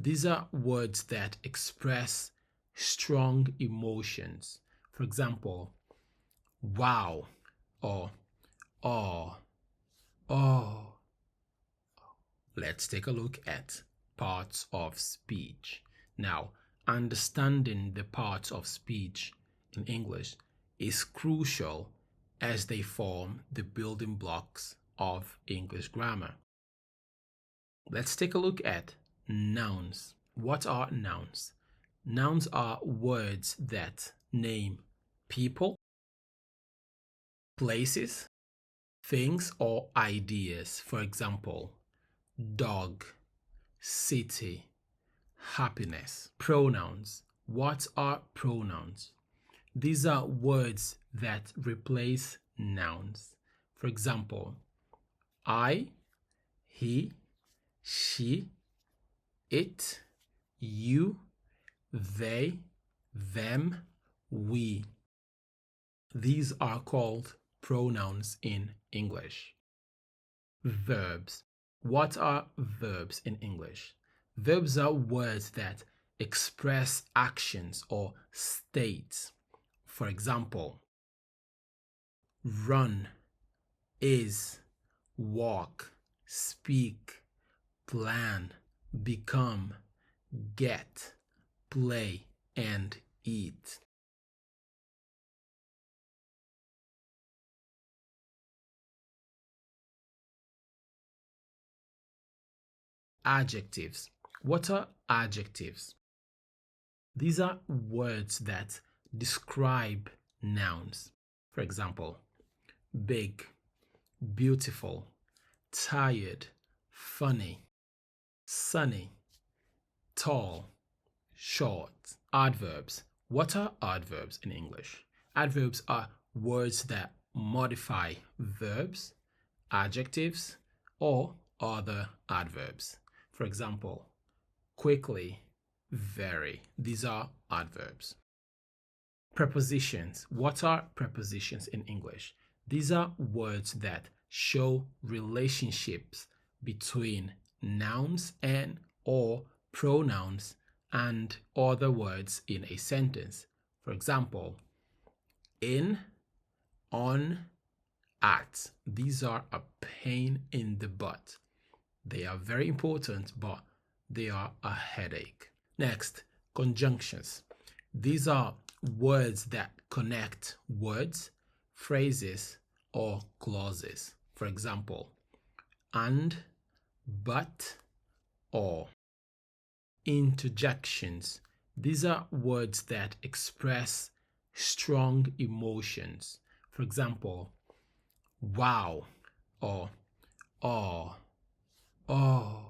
These are words that express strong emotions. For example, wow or oh, oh. Let's take a look at parts of speech. Now, understanding the parts of speech in English is crucial as they form the building blocks of English grammar. Let's take a look at nouns. What are nouns? Nouns are words that name people, places, things, or ideas. For example, dog, city, happiness. Pronouns. What are pronouns? These are words that replace nouns. For example, I, he, she, it, you, they, them, we. These are called pronouns in English. Verbs. What are verbs in English? Verbs are words that express actions or states. For example, run, is, walk, speak, plan, become, get, play, and eat. Adjectives. What are adjectives? These are words that describe nouns. For example, big, beautiful, tired, funny, sunny, tall, short. Adverbs. What are adverbs in English? Adverbs are words that modify verbs, adjectives, or other adverbs. For example, quickly, very. These are adverbs. Prepositions. What are prepositions in English? These are words that show relationships between nouns and or pronouns and other words in a sentence. For example, in, on, at. These are a pain in the butt. They are very important, but they are a headache. Next, conjunctions. These are words that connect words, phrases, or clauses. For example, and, but, or. Interjections. These are words that express strong emotions. For example, wow or oh, oh.